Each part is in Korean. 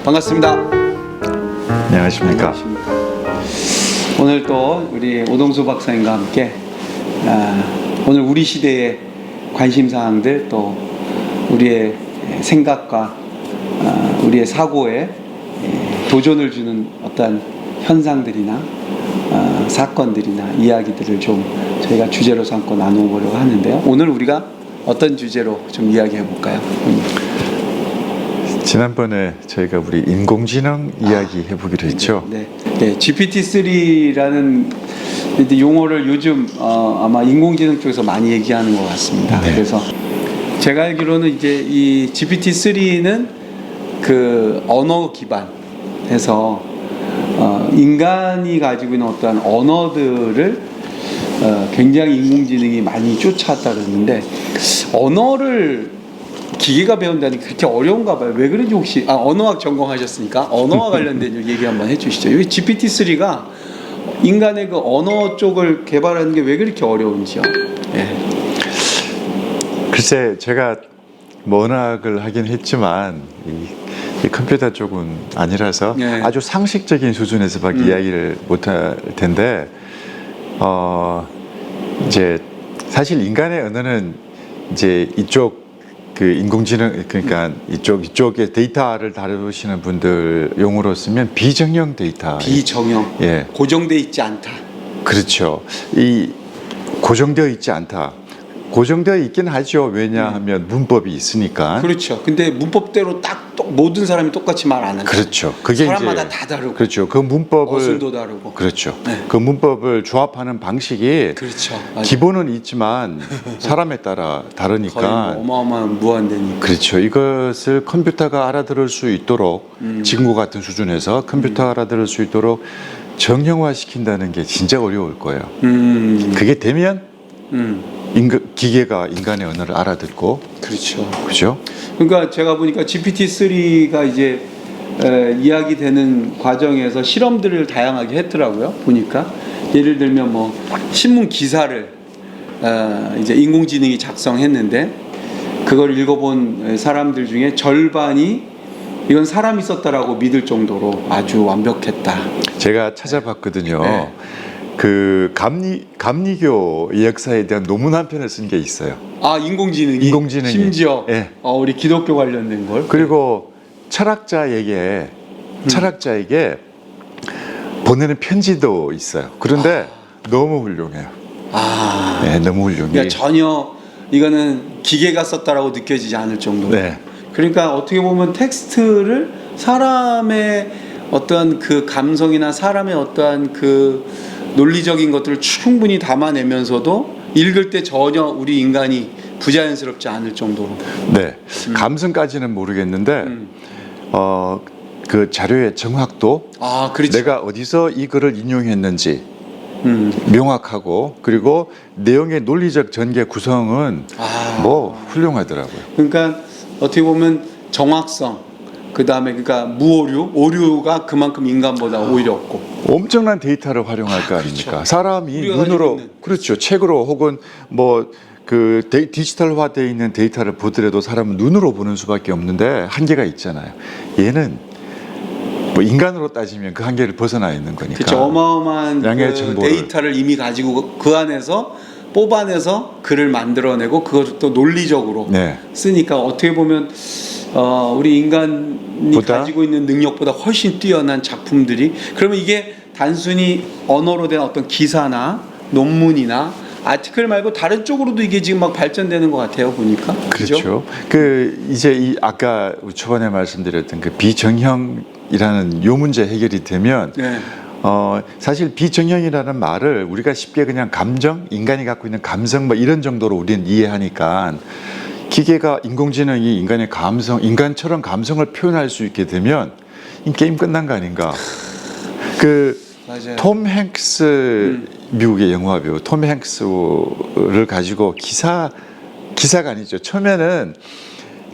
반갑습니다. 안녕하십니까. 오늘 또 우리 오동수 박사님과 함께 오늘 우리 시대의 관심사항들 또 우리의 생각과 우리의 사고에 도전을 주는 어떤 현상들이나 사건들이나 이야기들을 좀 저희가 주제로 삼고 나눠보려고 하는데요. 오늘 우리가 어떤 주제로 좀 이야기해 볼까요? 지난번에 저희가 우리 인공지능 이야기 해보기로 했죠. 네, GPT-3라는 용어를 요즘 아마 인공지능 쪽에서 많이 얘기하는 것 같습니다. 네. 그래서 제가 알기로는 이제 이 GPT-3는 그 언어 기반해서 인간이 가지고 있는 어떠한 언어들을 굉장히 인공지능이 많이 쫓아왔다 그러는데 언어를 기계가 배운다니 그렇게 어려운가 봐요. 왜 그런지 혹시 언어학 전공하셨으니까 언어와 관련된 얘기 한번 해주시죠. 여기 GPT-3가 인간의 그 언어 쪽을 개발하는 게 왜 그렇게 어려운지요? 예. 글쎄 제가 뭐 언어학을 하긴 했지만 이 컴퓨터 쪽은 아니라서 네. 아주 상식적인 수준에서밖에 이야기를 못할 텐데 이제 사실 인간의 언어는 이제 이쪽 그 인공지능 그러니까 이쪽의 데이터를 다루시는 분들 용어로 쓰면 비정형 데이터. 비정형. 예. 고정돼 있지 않다. 그렇죠. 이 고정되어 있지 않다. 고정되어 있긴 하죠. 왜냐하면 문법이 있으니까. 그렇죠. 근데 문법대로 딱 모든 사람이 똑같이 말 안 한다. 그렇죠. 그게 사람마다 이제, 다 다르고. 그렇죠. 그 문법을 어순도 다르고. 그렇죠. 네. 그 문법을 조합하는 방식이 그렇죠. 맞아요. 기본은 있지만 사람에 따라 거의 다르니까 뭐 어마어마한 무한대니까. 그렇죠. 이것을 컴퓨터가 알아들을 수 있도록 지금과 같은 수준에서 컴퓨터가 알아들을 수 있도록 정형화 시킨다는 게 진짜 어려울 거예요. 그게 되면 기계가 인간의 언어를 알아듣고 그렇죠. 그죠? 그러니까 제가 보니까 GPT-3가 이제 이야기되는 과정에서 실험들을 다양하게 했더라고요. 보니까 예를 들면 뭐 신문 기사를 이제 인공지능이 작성했는데 그걸 읽어본 사람들 중에 절반이 이건 사람이 썼다라고 믿을 정도로 아주 완벽했다. 제가 찾아봤거든요. 네. 그 감리교 역사에 대한 논문 한 편을 쓴 게 있어요. 인공지능이 심지어 예. 우리 기독교 관련된 걸. 그리고 철학자에게 보내는 편지도 있어요. 그런데 너무 훌륭해요. 네, 너무 훌륭해요. 그러니까 전혀 이거는 기계가 썼다라고 느껴지지 않을 정도로. 네. 그러니까 어떻게 보면 텍스트를 사람의 어떠한 그 감성이나 사람의 어떠한 그 논리적인 것들을 충분히 담아내면서도 읽을 때 전혀 우리 인간이 부자연스럽지 않을 정도로. 네. 감성까지는 모르겠는데 그 자료의 정확도, 그렇죠. 내가 어디서 이 글을 인용했는지 명확하고 그리고 내용의 논리적 전개 구성은 뭐 훌륭하더라고요. 그러니까 어떻게 보면 정확성, 그다음에 그러니까 무오류, 오류가 그만큼 인간보다 오히려 없고. 엄청난 데이터를 활용할 거 아닙니까? 그렇죠. 사람이 눈으로 그렇죠. 책으로 혹은 뭐 그 디지털화되어 있는 데이터를 보더라도 사람은 눈으로 보는 수밖에 없는데 한계가 있잖아요. 얘는 뭐 인간으로 따지면 그 한계를 벗어나 있는 거니까. 그렇죠. 어마어마한 양의 그 정보를. 데이터를 이미 가지고 그 안에서 뽑아내서 글을 만들어내고 그것을 또 논리적으로 네. 쓰니까 어떻게 보면 우리 인간이 가지고 있는 능력보다 훨씬 뛰어난 작품들이, 그러면 이게 단순히 언어로 된 어떤 기사나 논문이나 아티클 말고 다른 쪽으로도 이게 지금 막 발전되는 것 같아요, 보니까. 그렇죠. 그 이제 이 아까 초반에 말씀드렸던 그 비정형이라는 요 문제 해결이 되면 네. 사실 비정형이라는 말을 우리가 쉽게 그냥 감정, 인간이 갖고 있는 감성 뭐 이런 정도로 우리는 이해하니까 기계가 인공지능이 인간의 감성, 인간처럼 감성을 표현할 수 있게 되면 이 게임 끝난 거 아닌가? 그 톰 행스 미국의 영화 배우 톰 행스를 가지고 기사가 아니죠. 처음에는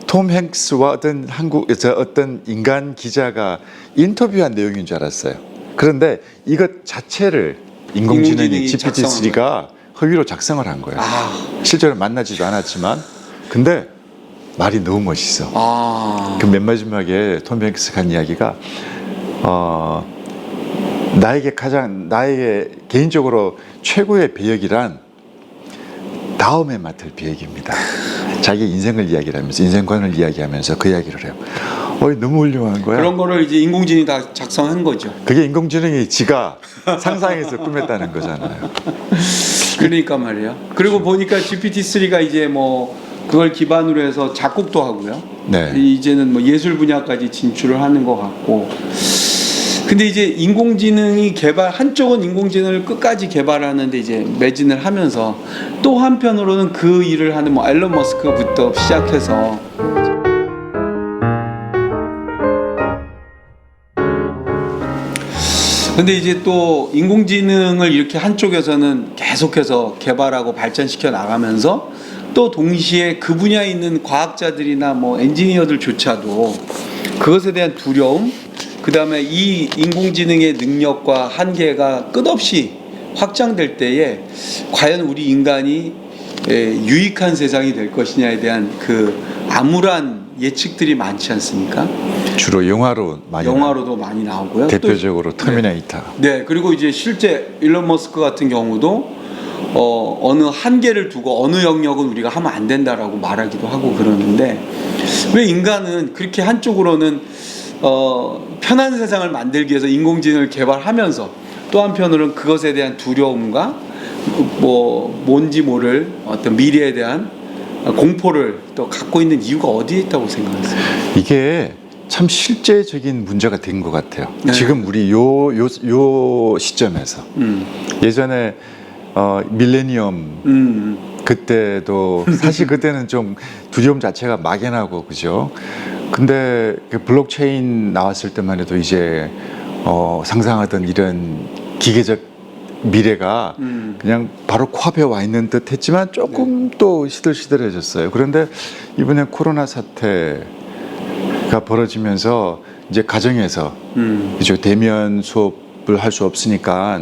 톰 행스와 어떤 인간 기자가 인터뷰한 내용인 줄 알았어요. 그런데 이것 자체를 인공지능이 GPT-3가 허위로 작성을 한 거예요. 아, 실제로 만나지도 않았지만, 근데 말이 너무 멋있어. 아, 그 맨 마지막에 톰 행스가 한 이야기가 나에게 개인적으로 최고의 배역이란 다음에 맡을 배역입니다. 자기 인생을 이야기를 하면서 인생관을 이야기하면서 그 이야기를 해요. 너무 훌륭한 거야. 그런 거를 이제 인공지능이 다 작성한 거죠. 그게 인공지능이 지가 상상해서 꾸몄다는 거잖아요. 그러니까 말이에요. 그리고 보니까 GPT-3가 이제 뭐 그걸 기반으로 해서 작곡도 하고요. 네. 이제는 뭐 예술 분야까지 진출을 하는 것 같고. 근데 이제 인공지능이 한쪽은 인공지능을 끝까지 개발하는데 이제 매진을 하면서 또 한편으로는 그 일을 하는 뭐 앨런 머스크부터 시작해서 근데 이제 또 인공지능을 이렇게 한쪽에서는 계속해서 개발하고 발전시켜 나가면서 또 동시에 그 분야에 있는 과학자들이나 뭐 엔지니어들조차도 그것에 대한 두려움, 그 다음에 이 인공지능의 능력과 한계가 끝없이 확장될 때에 과연 우리 인간이 유익한 세상이 될 것이냐에 대한 그 암울한 예측들이 많지 않습니까? 주로 영화로도 많이 나오고요. 대표적으로 또, 터미네이터. 네, 그리고 이제 실제 일론 머스크 같은 경우도 어느 한계를 두고 어느 영역은 우리가 하면 안 된다라고 말하기도 하고 그러는데 왜 인간은 그렇게 한쪽으로는 편한 세상을 만들기 위해서 인공지능을 개발하면서 또 한편으로는 그것에 대한 두려움과 뭐 뭔지 모를 어떤 미래에 대한 공포를 또 갖고 있는 이유가 어디에 있다고 생각하세요? 이게 참 실제적인 문제가 된 것 같아요. 네. 지금 우리 요 시점에서 예전에 밀레니엄 그때도 사실 그때는 좀 두려움 자체가 막연하고 그죠. 근데 그 블록체인 나왔을 때만 해도 이제 상상하던 이런 기계적 미래가 그냥 바로 코앞에 와 있는 듯 했지만 조금 또 시들시들해졌어요. 그런데 이번에 코로나 사태가 벌어지면서 이제 가정에서 그죠, 대면 수업을 할 수 없으니까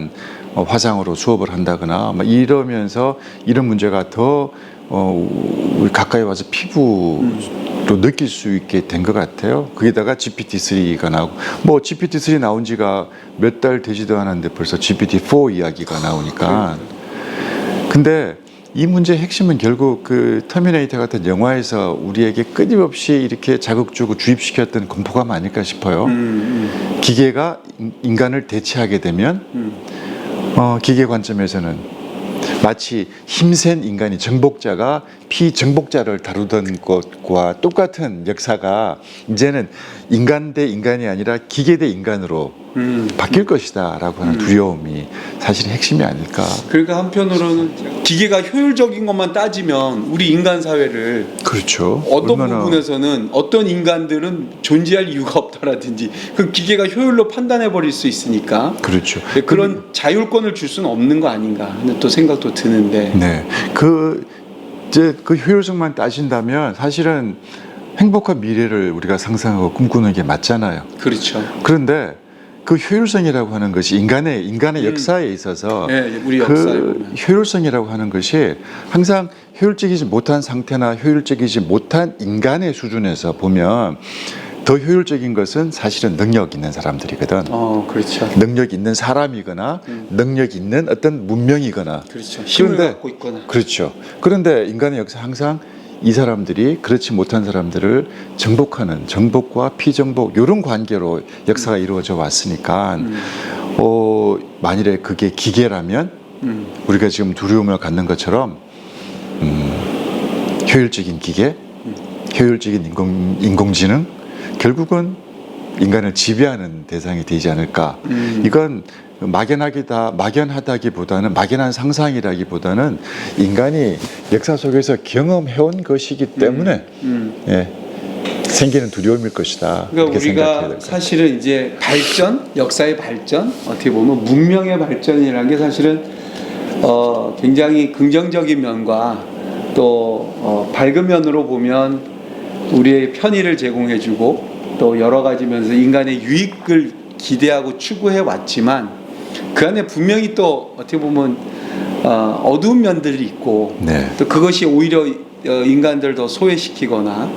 화상으로 수업을 한다거나 막 이러면서 이런 문제가 더 우리 가까이 와서 피부로 느낄 수 있게 된 것 같아요. 거기다가 GPT-3가 나오고 뭐 GPT-3 나온 지가 몇 달 되지도 않았는데 벌써 GPT-4 이야기가 나오니까. 근데 이 문제의 핵심은 결국 그 터미네이터 같은 영화에서 우리에게 끊임없이 이렇게 자극 주고 주입시켰던 공포감 아닐까 싶어요. 기계가 인간을 대체하게 되면 기계 관점에서는 마치 힘센 인간이 정복자가 피정복자를 다루던 것과 똑같은 역사가 이제는 인간 대 인간이 아니라 기계 대 인간으로 바뀔 것이다 라고 하는 두려움이 사실 핵심이 아닐까. 그러니까 한편으로는 기계가 효율적인 것만 따지면 우리 인간 사회를 그렇죠. 어떤 부분에서는 어떤 인간들은 존재할 이유가 없다라든지 그 기계가 효율로 판단해 버릴 수 있으니까 그렇죠. 그런 자율권을 줄 수는 없는 거 아닌가 하는 또 생각도 드는데 네. 이제 그 효율성만 따진다면 사실은 행복한 미래를 우리가 상상하고 꿈꾸는 게 맞잖아요. 그렇죠. 그런데 그 효율성이라고 하는 것이 인간의 역사에 있어서 네, 우리 그 역사에 보면. 효율성이라고 하는 것이 항상 효율적이지 못한 상태나 효율적이지 못한 인간의 수준에서 보면 더 효율적인 것은 사실은 능력 있는 사람들이거든. 그렇죠. 능력 있는 사람이거나 능력 있는 어떤 문명이거나. 그렇죠. 힘을 갖고 있거나. 그렇죠. 그런데 인간의 역사 항상 이 사람들이 그렇지 못한 사람들을 정복하는 정복과 피정복 이런 관계로 역사가 이루어져 왔으니까 만일에 그게 기계라면 우리가 지금 두려움을 갖는 것처럼 효율적인 기계, 효율적인 인공지능 결국은 인간을 지배하는 대상이 되지 않을까. 이건 막연하다기보다는 막연한 상상이라기보다는 인간이 역사 속에서 경험해온 것이기 때문에 생기는 두려움일 것이다. 그러니까 이렇게 생각해야 우리가 사실은 이제 역사의 발전, 어떻게 보면 문명의 발전이라는 게 사실은 굉장히 긍정적인 면과 또 밝은 면으로 보면 우리의 편의를 제공해주고 또 여러 가지 면에서 인간의 유익을 기대하고 추구해 왔지만 그 안에 분명히 또 어떻게 보면 어두운 면들이 있고 네. 또 그것이 오히려 인간들을 더 소외시키거나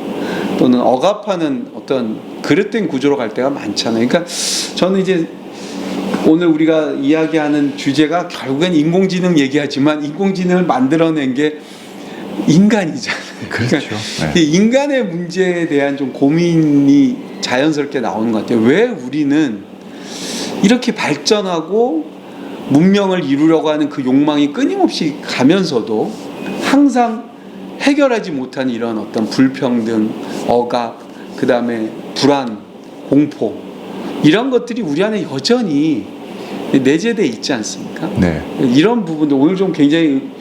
또는 억압하는 어떤 그릇된 구조로 갈 때가 많잖아요. 그러니까 저는 이제 오늘 우리가 이야기하는 주제가 결국엔 인공지능 얘기하지만 인공지능을 만들어낸 게 인간이잖아요. 그렇죠. 그러니까 이 인간의 문제에 대한 좀 고민이 자연스럽게 나오는 것 같아요. 왜 우리는 이렇게 발전하고 문명을 이루려고 하는 그 욕망이 끊임없이 가면서도 항상 해결하지 못한 이런 어떤 불평등, 억압, 그 다음에 불안, 공포 이런 것들이 우리 안에 여전히 내재되어 있지 않습니까? 네. 이런 부분도 오늘 좀 굉장히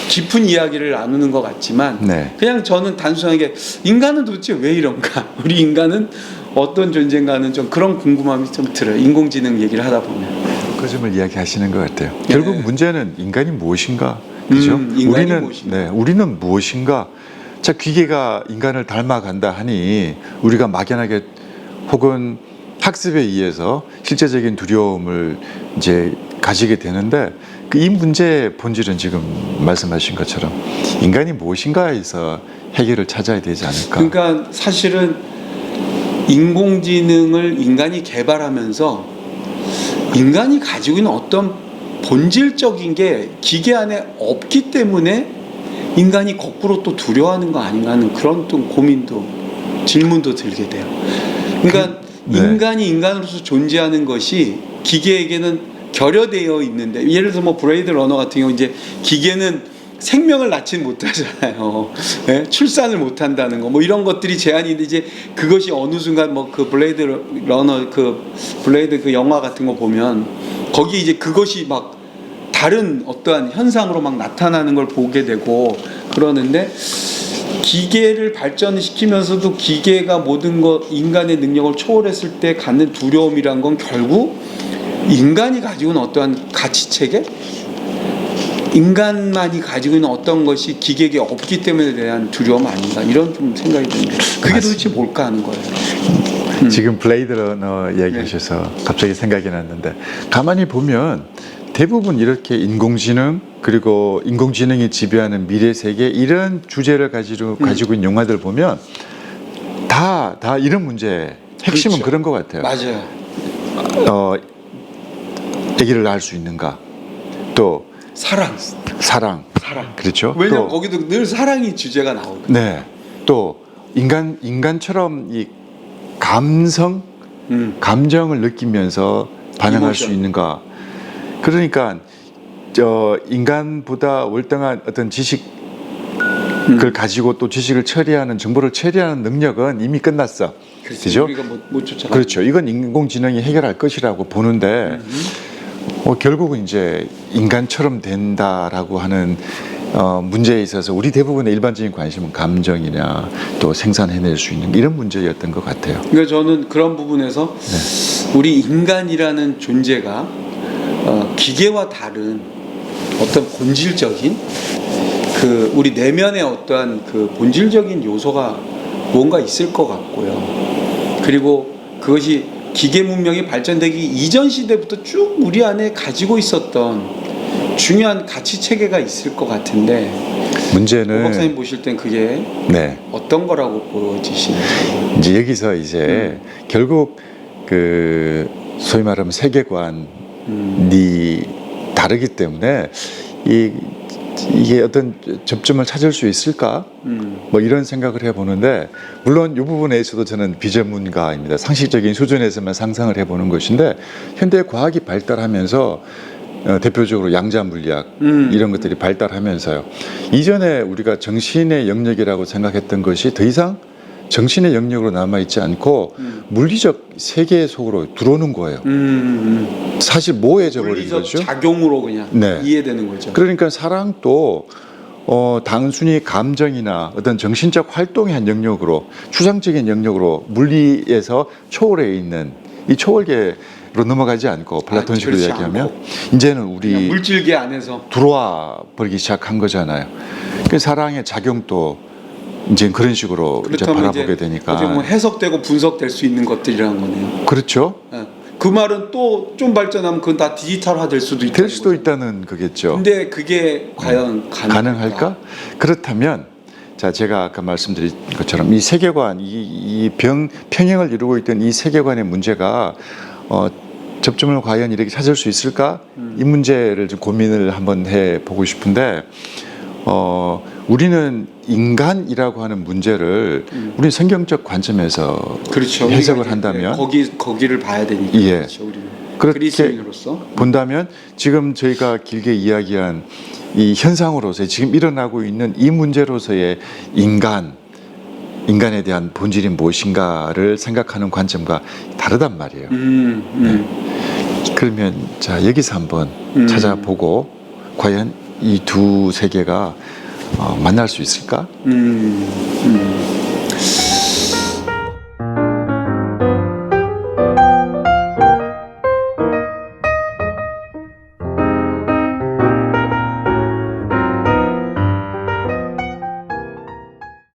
깊은 이야기를 나누는 것 같지만 네. 그냥 저는 단순하게 인간은 도대체 왜 이런가? 우리 인간은 어떤 존재인가는 좀 그런 궁금함이 좀 들어요. 인공지능 얘기를 하다 보면. 그 점을 이야기하시는 것 같아요. 네. 결국 문제는 인간이 무엇인가, 그죠? 인간이 무엇인가. 네, 우리는 무엇인가. 자, 기계가 인간을 닮아간다 하니 우리가 막연하게 혹은 학습에 의해서 실제적인 두려움을 이제 가지게 되는데 이 문제의 본질은 지금 말씀하신 것처럼 인간이 무엇인가에서 해결을 찾아야 되지 않을까. 그러니까 사실은 인공지능을 인간이 개발하면서 인간이 가지고 있는 어떤 본질적인 게 기계 안에 없기 때문에 인간이 거꾸로 또 두려워하는 거 아닌가 하는 그런 또 고민도 질문도 들게 돼요. 그러니까 네. 인간이 인간으로서 존재하는 것이 기계에게는 결여되어 있는데 예를 들어 뭐 브레이드 러너 같은 경우 이제 기계는 생명을 낳지 못하잖아요. 네? 출산을 못한다는 거, 뭐 이런 것들이 제한이 있는데 이제 그것이 어느 순간 뭐 그 블레이드 러너 그 블레이드 그 영화 같은 거 보면 거기 이제 그것이 막 다른 어떠한 현상으로 막 나타나는 걸 보게 되고 그러는데 기계를 발전시키면서도 기계가 모든 것 인간의 능력을 초월했을 때 갖는 두려움이란 건 결국 인간이 가지고 있는 어떠한 가치 체계 인간만이 가지고 있는 어떤 것이 기계에게 없기 때문에 대한 두려움 아닌가 이런 좀 생각이 드는데 그게 맞습니다. 도대체 뭘까 하는 거예요. 지금 블레이드 러너 얘기하셔서 갑자기 생각이 났는데 가만히 보면 대부분 이렇게 인공지능 그리고 인공지능이 지배하는 미래 세계 이런 주제를 가지고 있는 영화들 보면 다 이런 문제 핵심은 그렇죠. 그런 것 같아요. 맞아요. 아기를 낳을 수 있는가 또 사랑. 그렇죠. 왜냐면 또, 거기도 늘 사랑이 주제가 나오거든요. 네. 또 인간처럼 이 감정을 느끼면서 반응할 수 이모션. 있는가. 그러니까 인간보다 월등한 어떤 지식을 가지고 또 지식을 처리하는 정보를 처리하는 능력은 이미 끝났어. 그죠? 우리가 못 쫓아가. 그렇죠. 이건 인공지능이 해결할 것이라고 보는데 결국은 이제 인간처럼 된다라고 하는 문제에 있어서 우리 대부분의 일반적인 관심은 감정이나 또 생산해낼 수 있는 이런 문제였던 것 같아요. 그러니까 저는 그런 부분에서 우리 인간이라는 존재가 기계와 다른 어떤 본질적인 그 우리 내면의 어떠한 그 본질적인 요소가 뭔가 있을 것 같고요. 그리고 그것이 기계 문명이 발전되기 이전 시대부터 쭉 우리 안에 가지고 있었던 중요한 가치 체계가 있을 것 같은데 문제는 박사님 보실 땐 그게 네. 어떤 거라고 보여지시는지. 이제 여기서 이제 결국 그 소위 말하면 세계관이 다르기 때문에 이게 어떤 접점을 찾을 수 있을까? 뭐 이런 생각을 해보는데 물론 이 부분에서도 저는 비전문가입니다. 상식적인 수준에서만 상상을 해보는 것인데 현대 과학이 발달하면서 대표적으로 양자 물리학 이런 것들이 발달하면서요. 이전에 우리가 정신의 영역이라고 생각했던 것이 더 이상 정신의 영역으로 남아있지 않고 물리적 세계 속으로 들어오는 거예요. 사실 모호해져 버린 물리적 거죠. 작용으로 그냥 네. 이해되는 거죠. 그러니까 사랑도 단순히 감정이나 어떤 정신적 활동의 한 영역으로 추상적인 영역으로 물리에서 초월해 있는 이 초월계로 넘어가지 않고 플라톤식으로 그렇지 얘기하면 않고. 이제는 우리 그냥 물질계 안에서 들어와 버리기 시작한 거잖아요. 그 사랑의 작용도 이제 그런 식으로 이제 그렇다면 바라보게 되니까 어떻게 뭐 해석되고 분석될 수 있는 것들이라는 거네요. 그렇죠. 그 말은 또 좀 발전하면 그건 다 디지털화 될 수도 있다. 될 수도 있다는 거겠죠. 근데 그게 과연 가능할까? 그렇다면 자 제가 아까 말씀드린 것처럼 이 세계관, 이 평행을 이루고 있던 이 세계관의 문제가 접점을 과연 이렇게 찾을 수 있을까? 이 문제를 좀 고민을 한번 해보고 싶은데 우리는 인간이라고 하는 문제를 우리 성경적 관점에서 그렇죠. 해석을 우리가 한다면 거기를 봐야 되니까. 예. 그렇죠. 우리는 그렇게 그리스도인으로서 본다면 지금 저희가 길게 이야기한 이 현상으로서 지금 일어나고 있는 이 문제로서의 인간에 대한 본질이 무엇인가를 생각하는 관점과 다르단 말이에요. 그러면 자 여기서 한번 찾아보고 과연 이 두 세계가 만날 수 있을까?